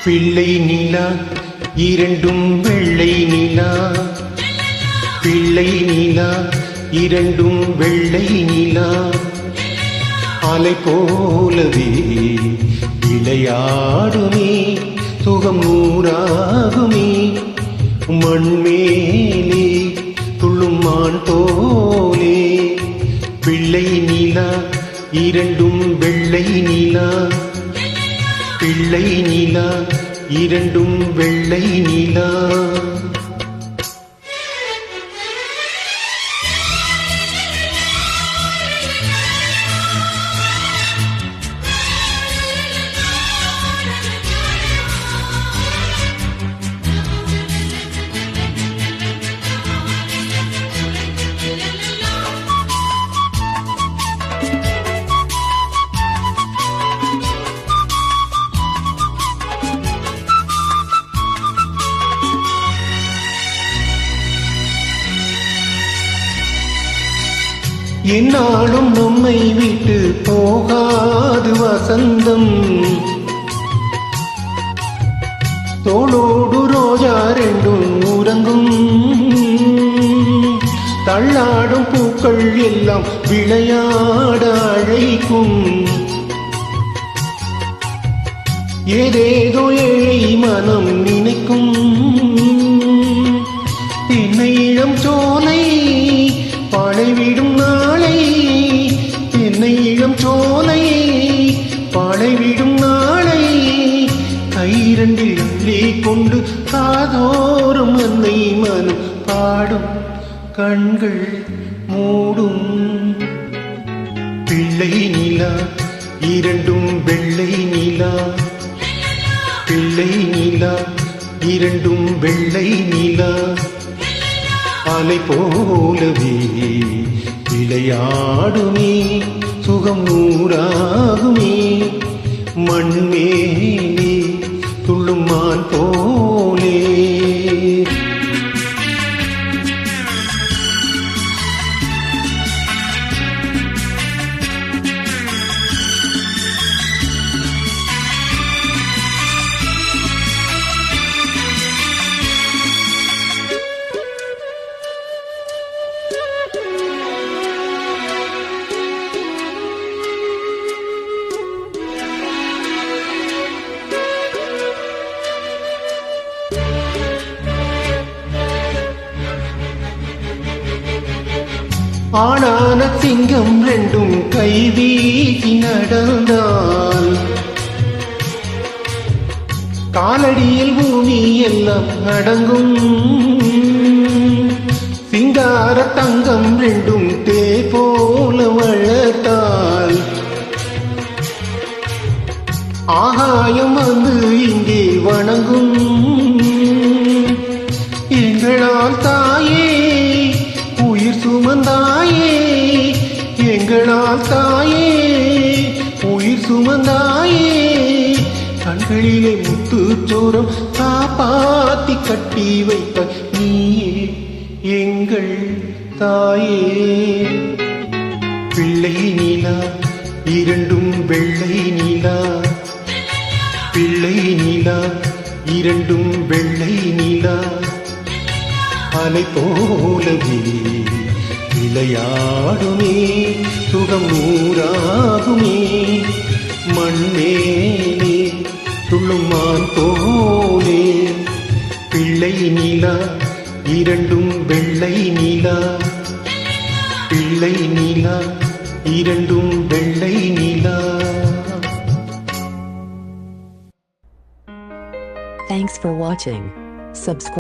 பிள்ளை நிலா இரண்டும் வெள்ளை நிலா, பிள்ளை நிலா இரண்டும் வெள்ளை நிலா, அலை போலவே விளையாடுமே சுகம் நூறாகுமே, மண்மேலே துள்ளும் மான் போலே. பிள்ளை நிலா இரண்டும் வெள்ளை நிலா, பிள்ளை நிலா இரண்டும் வெள்ளை நிலா. என்னாலும் நம்மை விட்டு போகாது வசந்தம், தோளோடு ரோஜா ரெண்டும் உறங்கும், தள்ளாடும் பூக்கள் எல்லாம் விளையாட அழைக்கும். ஏதேதோ ஏழை மனம் நினைக்கும், என்னை இளம் சோலை பாடைவிடும் நாளை, என்னை இளம் சோலை பாடைவிடும் நாளை, கைரண்டில் அள்ளி கொண்டு காதோறும் அன்னை மனம் பாடும் கண்கள் மூடும். பிள்ளை நிலா இரண்டும் வெள்ளை நிலா, பிள்ளை நிலா இரண்டும் வெள்ளை நிலா, அலை போலவே விளையாடுமே சுகம் நூறாகுமே, மண்மேலே துள்ளும் மான் போலே. ஆனான சிங்கம் ரெண்டும் கைவீசி நடந்தால், காலடியில் பூமி எல்லாம் அடங்கும், சிங்கார தங்கம் ரெண்டும் தே போல வளர்த்தால், ஆகாயம் வந்து இங்கே வணங்கும். எங்களால் தாயே உயிர் சுமந்தாயே, எங்களால் தாயே உயிர் சுமந்தாயே, கண்களிலே முத்துச்சோரம் காப்பாத்தி கட்டி வைத்த நீயே எங்கள் தாயே. பிள்ளை நிலா இரண்டும் வெள்ளை நிலா, பிள்ளை நிலா இரண்டும் வெள்ளை நிலா, அலை போலவே விளையாடுமே சுகம் நூறாகுமே, மண்மேலே துள்ளும் மான் போலே. பிள்ளை நிலா இரண்டும் வெள்ளை நிலா, பிள்ளை நிலா இரண்டும் வெள்ளை நிலா. Thanks for watching. Subscribe.